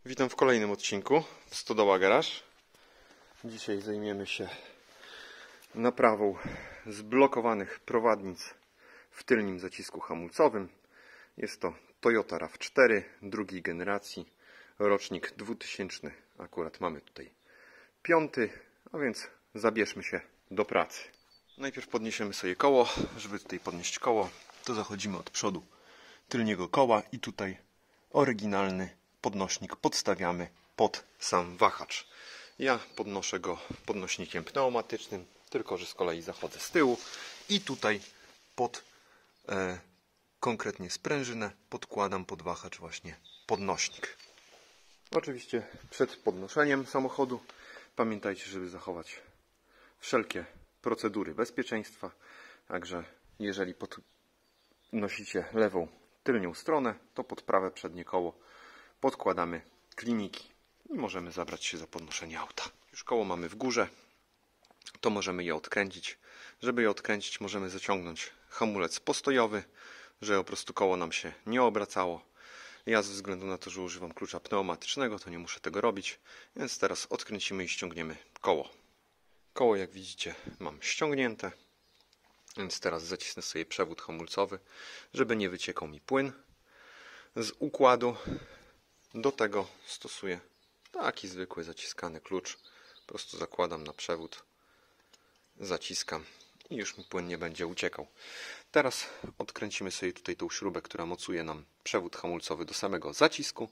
Witam w kolejnym odcinku w Stodoła Garaż. Dzisiaj zajmiemy się naprawą zblokowanych prowadnic w tylnym zacisku hamulcowym. Jest to Toyota RAV4 drugiej generacji, rocznik 2000. Akurat mamy tutaj 5, a więc zabierzmy się do pracy. Najpierw podniesiemy sobie koło. Żeby tutaj podnieść koło, to zachodzimy od przodu tylniego koła i tutaj oryginalny podnośnik podstawiamy pod sam wahacz. Ja podnoszę go podnośnikiem pneumatycznym, tylko że z kolei zachodzę z tyłu i tutaj pod konkretnie sprężynę podkładam pod wahacz właśnie podnośnik. Oczywiście przed podnoszeniem samochodu pamiętajcie, żeby zachować wszelkie procedury bezpieczeństwa. Także jeżeli podnosicie lewą tylnią stronę, to pod prawe przednie koło podkładamy kliniki i możemy zabrać się za podnoszenie auta. Już koło mamy w górze, to możemy je odkręcić. Żeby je odkręcić, możemy zaciągnąć hamulec postojowy, żeby po prostu koło nam się nie obracało. Ja ze względu na to, że używam klucza pneumatycznego, to nie muszę tego robić, więc teraz odkręcimy i ściągniemy koło. Koło, jak widzicie, mam ściągnięte, więc teraz zacisnę sobie przewód hamulcowy, żeby nie wyciekał mi płyn z układu. Do tego stosuję taki zwykły zaciskany klucz. Po prostu zakładam na przewód, zaciskam i już mi płyn nie będzie uciekał. Teraz odkręcimy sobie tutaj tą śrubę, która mocuje nam przewód hamulcowy do samego zacisku.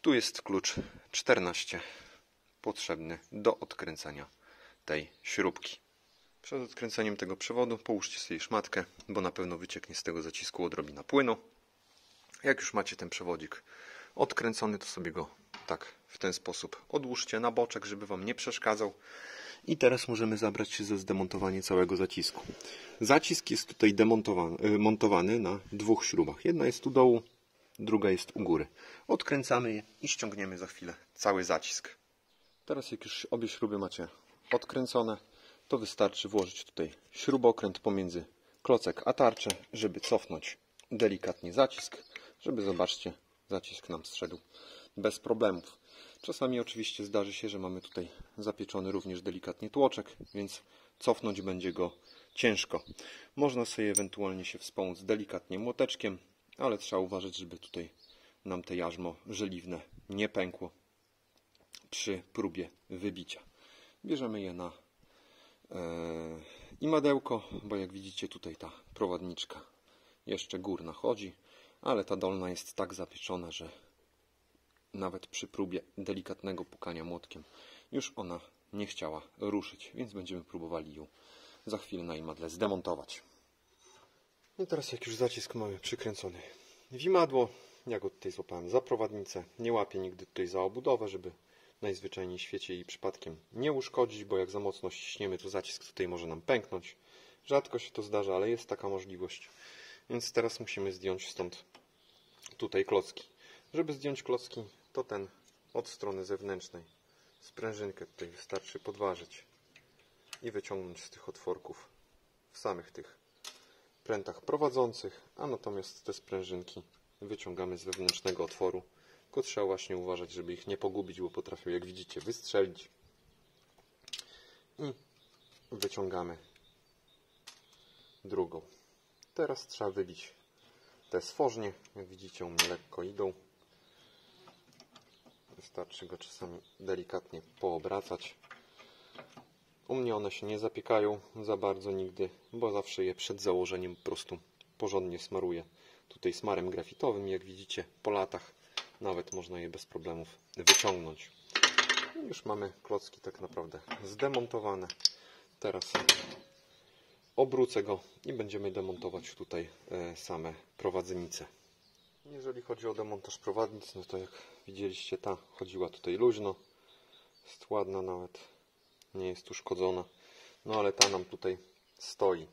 Tu jest klucz 14 potrzebny do odkręcenia tej śrubki. Przed odkręceniem tego przewodu połóżcie sobie szmatkę, bo na pewno wycieknie z tego zacisku odrobina płynu. Jak już macie ten przewodzik odkręcony, to sobie go tak w ten sposób odłóżcie na boczek, żeby Wam nie przeszkadzał. I teraz możemy zabrać się za zdemontowanie całego zacisku. Zacisk jest tutaj montowany na dwóch śrubach. Jedna jest u dołu, druga jest u góry. Odkręcamy je i ściągniemy za chwilę cały zacisk. Teraz jak już obie śruby macie odkręcone, to wystarczy włożyć tutaj śrubokręt pomiędzy klocek a tarczę, żeby cofnąć delikatnie zacisk, żeby, zobaczcie, zacisk nam zszedł bez problemów. Czasami oczywiście zdarzy się, że mamy tutaj zapieczony również delikatnie tłoczek, więc cofnąć będzie go ciężko. Można sobie ewentualnie się wspomóc delikatnie młoteczkiem, ale trzeba uważać, żeby tutaj nam te jarzmo żeliwne nie pękło przy próbie wybicia. Bierzemy je na imadełko, bo jak widzicie tutaj ta prowadniczka jeszcze górna chodzi, ale ta dolna jest tak zapieczona, że nawet przy próbie delikatnego pukania młotkiem już ona nie chciała ruszyć, więc będziemy próbowali ją za chwilę na imadle zdemontować. I teraz jak już zacisk mamy przykręcony w imadło, ja go tutaj złapałem za prowadnicę, nie łapię nigdy tutaj za obudowę, żeby najzwyczajniej w świecie jej przypadkiem nie uszkodzić, bo jak za mocno ściśniemy, to zacisk tutaj może nam pęknąć. Rzadko się to zdarza, ale jest taka możliwość. Więc teraz musimy zdjąć stąd tutaj klocki. Żeby zdjąć klocki, to ten od strony zewnętrznej sprężynkę tutaj wystarczy podważyć i wyciągnąć z tych otworków w samych tych prętach prowadzących, a natomiast te sprężynki wyciągamy z wewnętrznego otworu. Tylko trzeba właśnie uważać, żeby ich nie pogubić, bo potrafią, jak widzicie, wystrzelić. I wyciągamy drugą. Teraz trzeba wybić te stworznie. Jak widzicie, u mnie lekko idą. Wystarczy go czasami delikatnie poobracać. U mnie one się nie zapiekają za bardzo nigdy, bo zawsze je przed założeniem po prostu porządnie smaruję tutaj smarem grafitowym. Jak widzicie, po latach nawet można je bez problemów wyciągnąć. I już mamy klocki tak naprawdę zdemontowane. Teraz obrócę go i będziemy demontować tutaj same prowadnice. Jeżeli chodzi o demontaż prowadnic, no to jak widzieliście, ta chodziła tutaj luźno. Jest ładna nawet, nie jest uszkodzona. No ale ta nam tutaj stoi.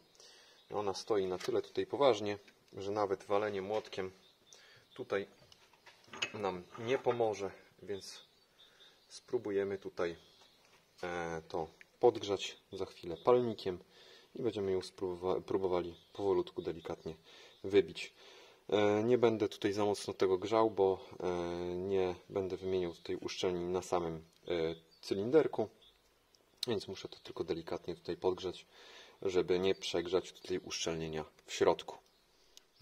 Ona stoi na tyle tutaj poważnie, że nawet walenie młotkiem tutaj nam nie pomoże, więc spróbujemy tutaj to podgrzać za chwilę palnikiem i będziemy ją próbowali powolutku, delikatnie wybić. Nie będę tutaj za mocno tego grzał, bo nie będę wymieniał tutaj uszczelnień na samym cylinderku, więc muszę to tylko delikatnie tutaj podgrzać, żeby nie przegrzać tutaj uszczelnienia w środku.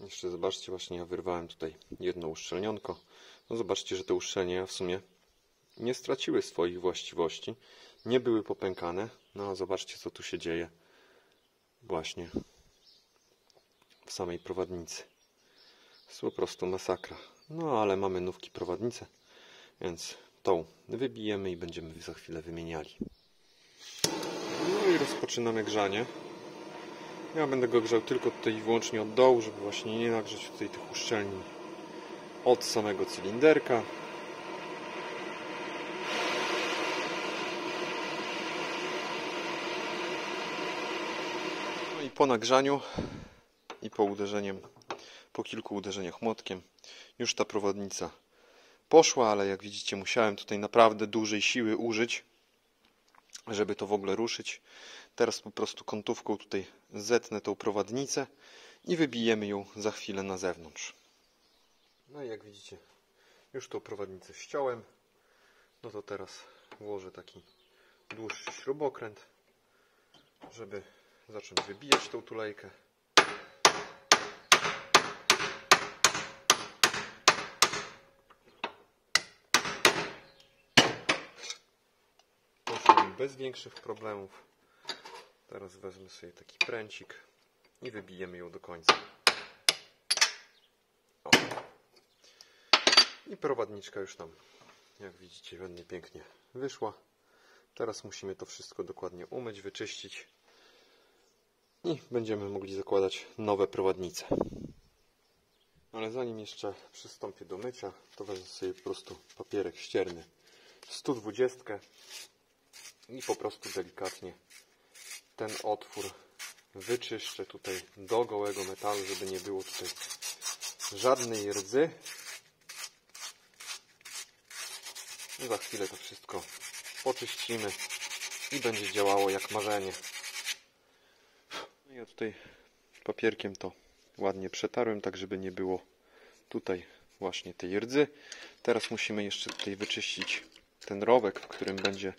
Jeszcze zobaczcie, właśnie ja wyrwałem tutaj jedno uszczelnionko. No zobaczcie, że te uszczelnienia w sumie nie straciły swoich właściwości, nie były popękane. No a zobaczcie, co tu się dzieje właśnie w samej prowadnicy. Jest po prostu masakra. No ale mamy nówki prowadnicę, więc tą wybijemy i będziemy za chwilę wymieniali. No i rozpoczynamy grzanie. Ja będę go grzał tylko tutaj i wyłącznie od dołu, żeby właśnie nie nagrzeć tutaj tych uszczelnień od samego cylinderka. No i po nagrzaniu i po kilku uderzeniach młotkiem już ta prowadnica poszła, ale jak widzicie, musiałem tutaj naprawdę dużej siły użyć, żeby to w ogóle ruszyć. Teraz po prostu kątówką tutaj zetnę tą prowadnicę i wybijemy ją za chwilę na zewnątrz. No i jak widzicie, już tą prowadnicę ściąłem. No to teraz włożę taki dłuższy śrubokręt, żeby zacząć wybijać tą tulejkę. Poszło mi bez większych problemów. Teraz wezmę sobie taki pręcik i wybijemy ją do końca. O. I prowadniczka już nam, jak widzicie, ładnie, pięknie wyszła. Teraz musimy to wszystko dokładnie umyć, wyczyścić i będziemy mogli zakładać nowe prowadnice. Ale zanim jeszcze przystąpię do mycia, to wezmę sobie po prostu papierek ścierny 120 i po prostu delikatnie ten otwór wyczyszczę tutaj do gołego metalu, żeby nie było tutaj żadnej rdzy. Za chwilę to wszystko poczyścimy i będzie działało jak marzenie. Ja tutaj papierkiem to ładnie przetarłem, tak żeby nie było tutaj właśnie tej rdzy. Teraz musimy jeszcze tutaj wyczyścić ten rowek, w którym będzie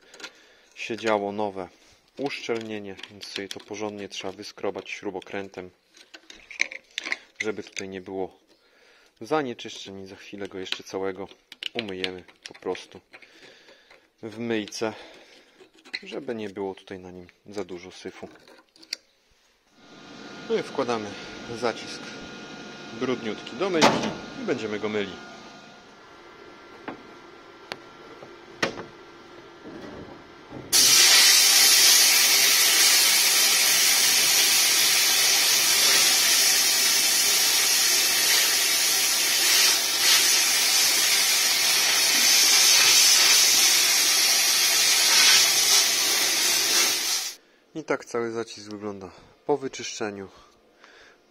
siedziało nowe uszczelnienie, więc sobie to porządnie trzeba wyskrobać śrubokrętem, żeby tutaj nie było zanieczyszczeń i za chwilę go jeszcze całego umyjemy po prostu w myjce, żeby nie było tutaj na nim za dużo syfu. No i wkładamy zacisk brudniutki do myjki i będziemy go myli. I tak cały zacisk wygląda po wyczyszczeniu.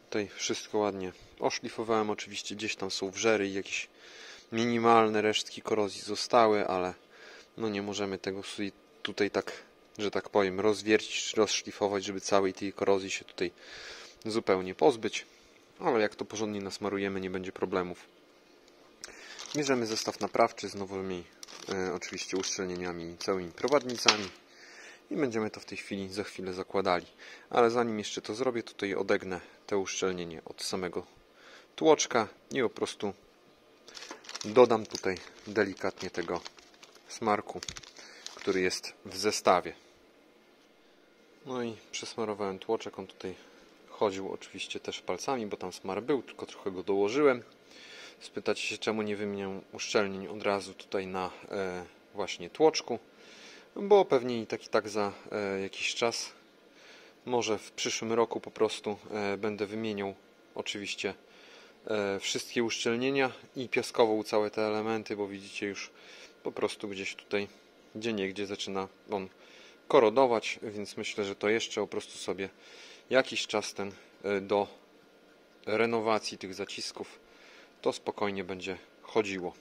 Tutaj wszystko ładnie oszlifowałem. Oczywiście gdzieś tam są wrzery i jakieś minimalne resztki korozji zostały, ale no nie możemy tego tutaj tak, że tak powiem, rozwiercić, rozszlifować, żeby całej tej korozji się tutaj zupełnie pozbyć. Ale jak to porządnie nasmarujemy, nie będzie problemów. Bierzemy zestaw naprawczy z nowymi oczywiście uszczelnieniami i całymi prowadnicami. I będziemy to w tej chwili za chwilę zakładali. Ale zanim jeszcze to zrobię, tutaj odegnę te uszczelnienie od samego tłoczka i po prostu dodam tutaj delikatnie tego smarku, który jest w zestawie. No i przesmarowałem tłoczek. On tutaj chodził oczywiście też palcami, bo tam smar był, tylko trochę go dołożyłem. Spytacie się, czemu nie wymieniam uszczelnień od razu tutaj na właśnie tłoczku. Bo pewnie i tak za jakiś czas, może w przyszłym roku po prostu będę wymieniał oczywiście wszystkie uszczelnienia i piaskował całe te elementy, bo widzicie już po prostu gdzieś tutaj gdzieniegdzie zaczyna on korodować, więc myślę, że to jeszcze po prostu sobie jakiś czas ten do renowacji tych zacisków to spokojnie będzie chodziło.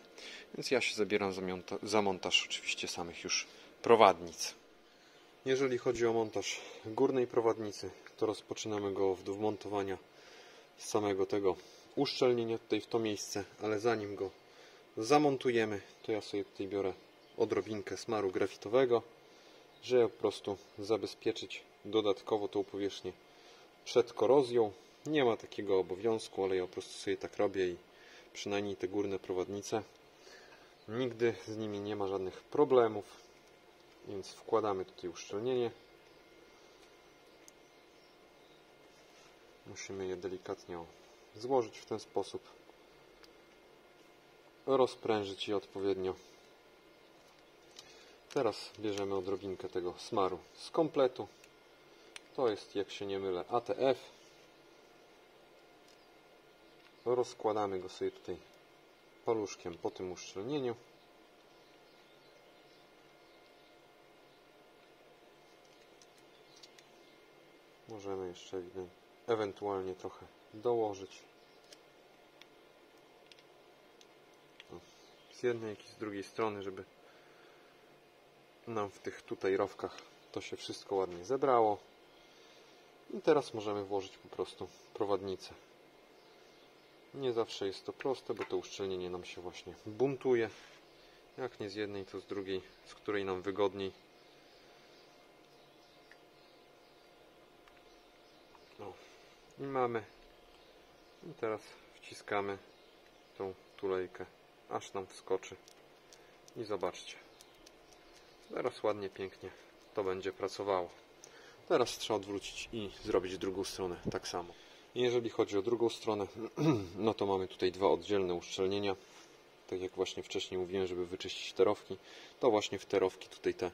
Więc ja się zabieram za montaż oczywiście samych już prowadnic. Jeżeli chodzi o montaż górnej prowadnicy, to rozpoczynamy go od wmontowania samego tego uszczelnienie tutaj w to miejsce, ale zanim go zamontujemy, to ja sobie tutaj biorę odrobinkę smaru grafitowego, żeby po prostu zabezpieczyć dodatkowo tą powierzchnię przed korozją. Nie ma takiego obowiązku, ale ja po prostu sobie tak robię i przynajmniej te górne prowadnice nigdy z nimi nie ma żadnych problemów, więc wkładamy tutaj uszczelnienie. Musimy je delikatnie złożyć w ten sposób, rozprężyć je odpowiednio. Teraz bierzemy odrobinkę tego smaru z kompletu. To jest, jak się nie mylę, ATF. Rozkładamy go sobie tutaj paluszkiem po tym uszczelnieniu. Możemy jeszcze ewentualnie trochę dołożyć. Z jednej, jak i z drugiej strony, żeby nam w tych tutaj rowkach to się wszystko ładnie zebrało. I teraz możemy włożyć po prostu prowadnicę. Nie zawsze jest to proste, bo to uszczelnienie nam się właśnie buntuje. Jak nie z jednej, to z drugiej, z której nam wygodniej. No. I mamy. I teraz wciskamy tą tulejkę, aż nam wskoczy. I zobaczcie. Teraz ładnie, pięknie to będzie pracowało. Teraz trzeba odwrócić i zrobić drugą stronę tak samo. Jeżeli chodzi o drugą stronę, no to mamy tutaj dwa oddzielne uszczelnienia. Tak jak właśnie wcześniej mówiłem, żeby wyczyścić te rowki, to właśnie w te rowki tutaj te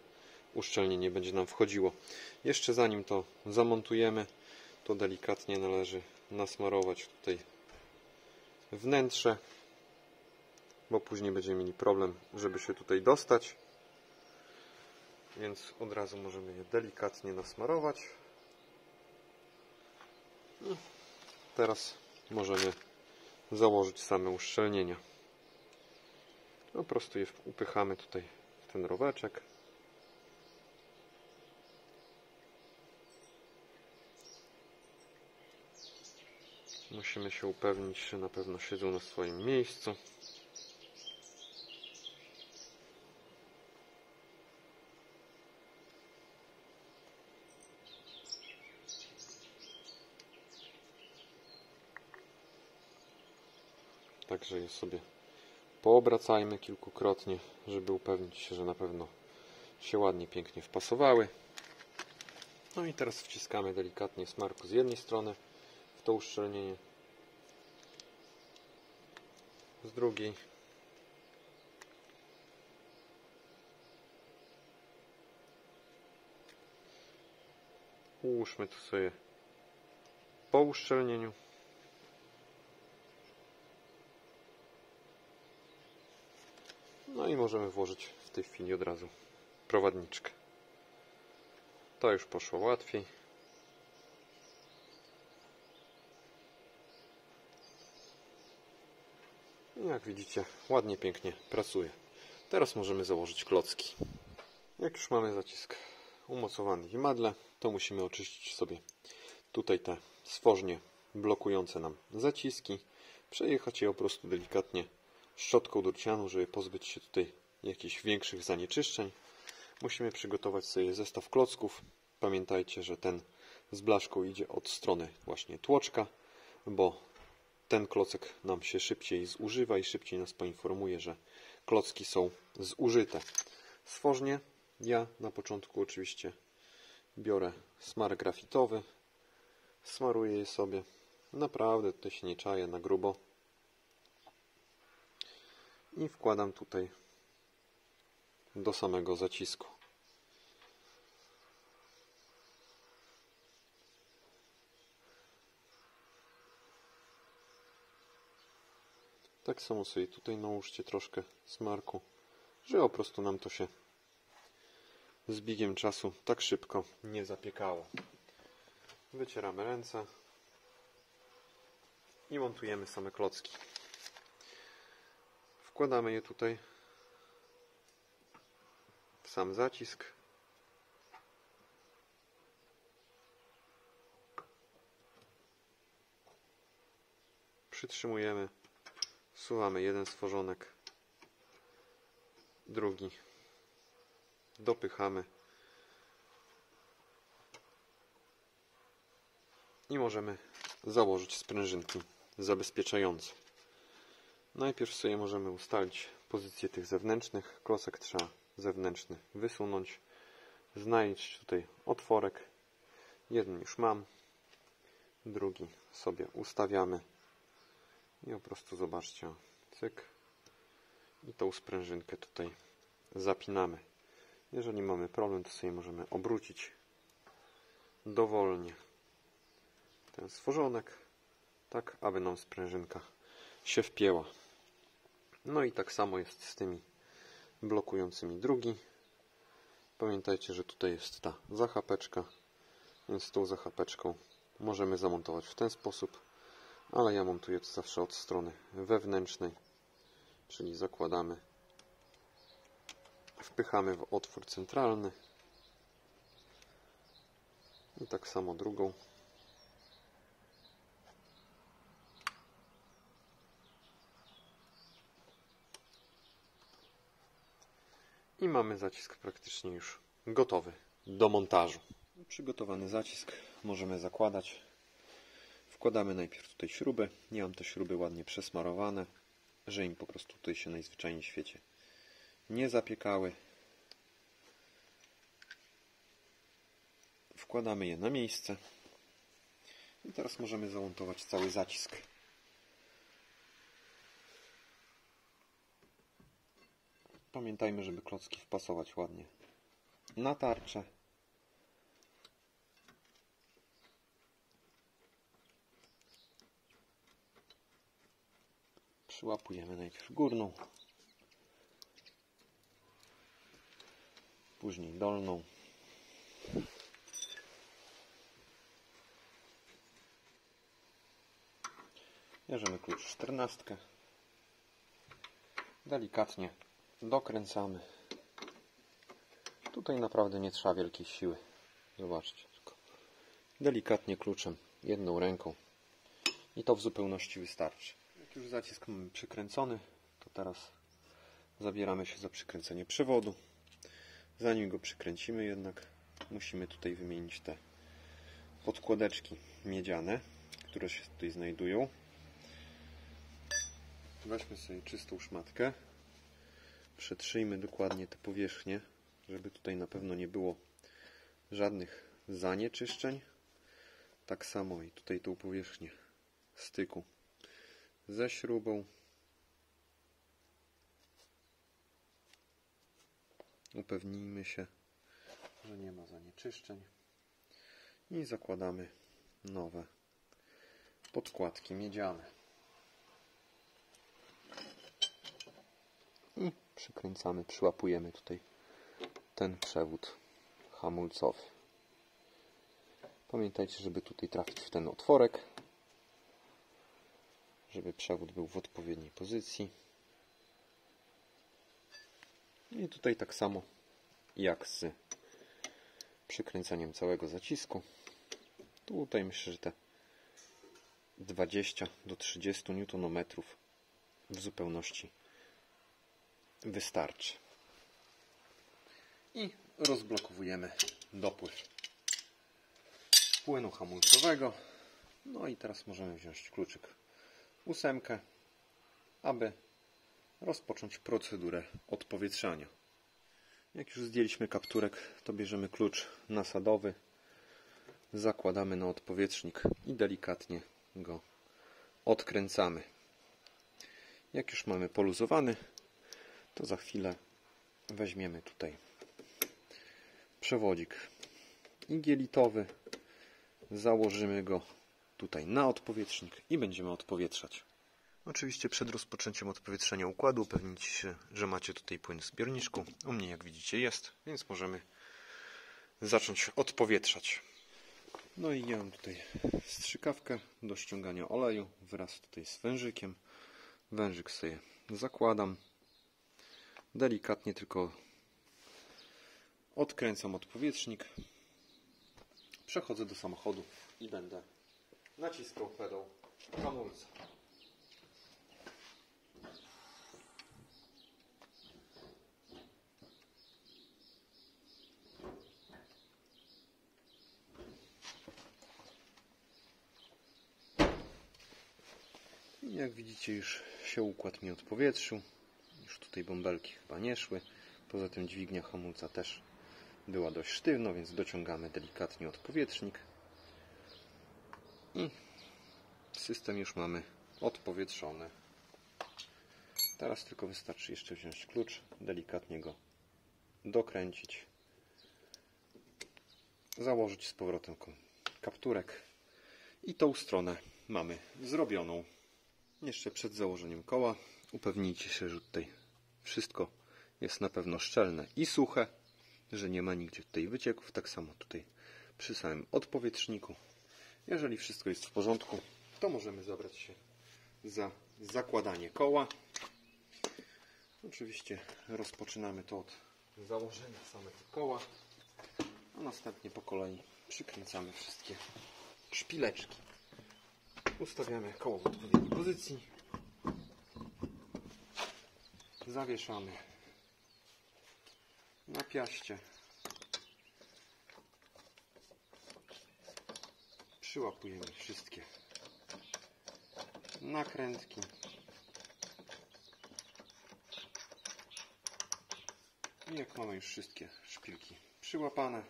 uszczelnienie będzie nam wchodziło. Jeszcze zanim to zamontujemy, to delikatnie należy nasmarować tutaj wnętrze, bo później będziemy mieli problem, żeby się tutaj dostać. Więc od razu możemy je delikatnie nasmarować. I teraz możemy założyć same uszczelnienia. Po prostu je upychamy tutaj w ten roweczek. Musimy się upewnić, że na pewno siedzą na swoim miejscu. Także je sobie poobracajmy kilkukrotnie, żeby upewnić się, że na pewno się ładnie, pięknie wpasowały. No i teraz wciskamy delikatnie smarku z jednej strony w to uszczelnienie, z drugiej. Ułóżmy to sobie po uszczelnieniu. No i możemy włożyć w tej chwili od razu prowadniczkę. To już poszło łatwiej. I jak widzicie, ładnie, pięknie pracuje. Teraz możemy założyć klocki. Jak już mamy zacisk umocowany w imadle, to musimy oczyścić sobie tutaj te stworznie blokujące nam zaciski. Przejechać je po prostu delikatnie szczotką drucianą, żeby pozbyć się tutaj jakichś większych zanieczyszczeń. Musimy przygotować sobie zestaw klocków. Pamiętajcie, że ten z blaszką idzie od strony właśnie tłoczka, bo ten klocek nam się szybciej zużywa i szybciej nas poinformuje, że klocki są zużyte. Stworznie ja na początku oczywiście biorę smar grafitowy, smaruję je sobie. Naprawdę tutaj się nie czaję na grubo. I wkładam tutaj do samego zacisku. Tak samo sobie tutaj nałóżcie troszkę smarku, że po prostu nam to się z biegiem czasu tak szybko nie zapiekało. Wycieramy ręce i montujemy same klocki. Wkładamy je tutaj w sam zacisk. Przytrzymujemy, wsuwamy jeden stworzonek, drugi, dopychamy i możemy założyć sprężynki zabezpieczające. Najpierw sobie możemy ustalić pozycję tych zewnętrznych. Klocek trzeba zewnętrzny wysunąć. Znajdź tutaj otworek. Jeden już mam, drugi sobie ustawiamy i po prostu zobaczcie, cyk, i tą sprężynkę tutaj zapinamy. Jeżeli mamy problem, to sobie możemy obrócić dowolnie ten stworzonek, tak aby nam sprężynka się wpięła. No i tak samo jest z tymi blokującymi drugi. Pamiętajcie, że tutaj jest ta zachapeczka, więc tą zachapeczką możemy zamontować w ten sposób, ale ja montuję to zawsze od strony wewnętrznej, czyli zakładamy, wpychamy w otwór centralny i tak samo drugą. I mamy zacisk praktycznie już gotowy do montażu. Przygotowany zacisk możemy zakładać. Wkładamy najpierw tutaj śruby. Ja mam te śruby ładnie przesmarowane, że im po prostu tutaj się najzwyczajniej w świecie nie zapiekały. Wkładamy je na miejsce. I teraz możemy zamontować cały zacisk. Pamiętajmy, żeby klocki wpasować ładnie na tarczę. Przyłapujemy najpierw górną, później dolną. Bierzemy klucz 14. Delikatnie dokręcamy. Tutaj naprawdę nie trzeba wielkiej siły. Zobaczcie, tylko delikatnie kluczem, jedną ręką i to w zupełności wystarczy. Jak już zacisk mamy przykręcony, to teraz zabieramy się za przykręcenie przewodu. Zanim go przykręcimy jednak, musimy tutaj wymienić te podkładeczki miedziane, które się tutaj znajdują. Weźmy sobie czystą szmatkę. Przetrzyjmy dokładnie te powierzchnie, żeby tutaj na pewno nie było żadnych zanieczyszczeń. Tak samo i tutaj tą powierzchnię styku ze śrubą. Upewnijmy się, że nie ma zanieczyszczeń i zakładamy nowe podkładki miedziane. I przykręcamy, przyłapujemy tutaj ten przewód hamulcowy. Pamiętajcie, żeby tutaj trafić w ten otworek, żeby przewód był w odpowiedniej pozycji. I tutaj tak samo jak z przykręceniem całego zacisku. Tutaj myślę, że te 20 do 30 Nm w zupełności wystarczy. I rozblokowujemy dopływ płynu hamulcowego. No i teraz możemy wziąć kluczyk 8, aby rozpocząć procedurę odpowietrzania. Jak już zdjęliśmy kapturek, to bierzemy klucz nasadowy, zakładamy na odpowietrznik i delikatnie go odkręcamy. Jak już mamy poluzowany, to za chwilę weźmiemy tutaj przewodzik igielitowy, założymy go tutaj na odpowietrznik i będziemy odpowietrzać. Oczywiście przed rozpoczęciem odpowietrzenia układu upewnijcie się, że macie tutaj płyn w zbiorniczku. U mnie, jak widzicie, jest, więc możemy zacząć odpowietrzać. No i ja mam tutaj strzykawkę do ściągania oleju wraz tutaj z wężykiem. Wężyk sobie zakładam. Delikatnie tylko odkręcam odpowietrznik. Przechodzę do samochodu i będę naciskał pedał hamulca. Jak widzicie, już się układ mi odpowietrzył. Już tutaj bąbelki chyba nie szły. Poza tym dźwignia hamulca też była dość sztywno, więc dociągamy delikatnie odpowietrznik. I system już mamy odpowietrzony. Teraz tylko wystarczy jeszcze wziąć klucz, delikatnie go dokręcić, założyć z powrotem kapturek i tą stronę mamy zrobioną. Jeszcze przed założeniem koła upewnijcie się, że tutaj wszystko jest na pewno szczelne i suche, że nie ma nigdzie tutaj wycieków. Tak samo tutaj przy samym odpowietrzniku. Jeżeli wszystko jest w porządku, to możemy zabrać się za zakładanie koła. Oczywiście rozpoczynamy to od założenia samego koła, a następnie po kolei przykręcamy wszystkie szpileczki. Ustawiamy koło w odpowiedniej pozycji. Zawieszamy na piaście. Przyłapujemy wszystkie nakrętki. I jak mamy już wszystkie szpilki przyłapane,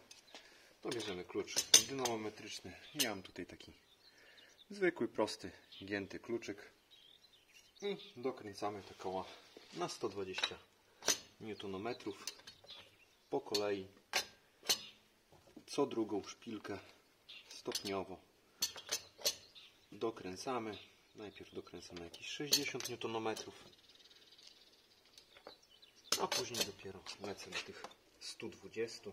to bierzemy klucz dynamometryczny. Ja mam tutaj taki zwykły, prosty, gięty kluczyk i dokręcamy te koła na 120 Nm po kolei. Co drugą szpilkę stopniowo dokręcamy. Najpierw dokręcamy jakieś 60 Nm, a później dopiero lecę na tych 120.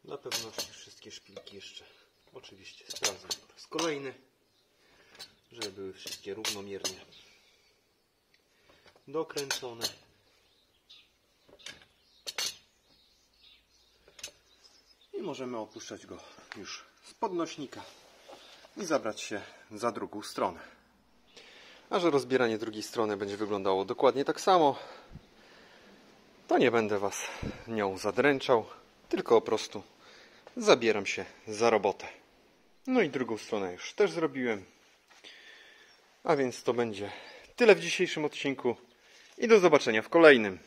Dla pewności wszystkie szpilki jeszcze oczywiście sprawdzam po raz kolejny, żeby były wszystkie równomiernie dokręcone. I możemy opuszczać go już z podnośnika i zabrać się za drugą stronę. A że rozbieranie drugiej strony będzie wyglądało dokładnie tak samo, to nie będę Was nią zadręczał, tylko po prostu zabieram się za robotę. No i drugą stronę już też zrobiłem. A więc to będzie tyle w dzisiejszym odcinku i do zobaczenia w kolejnym.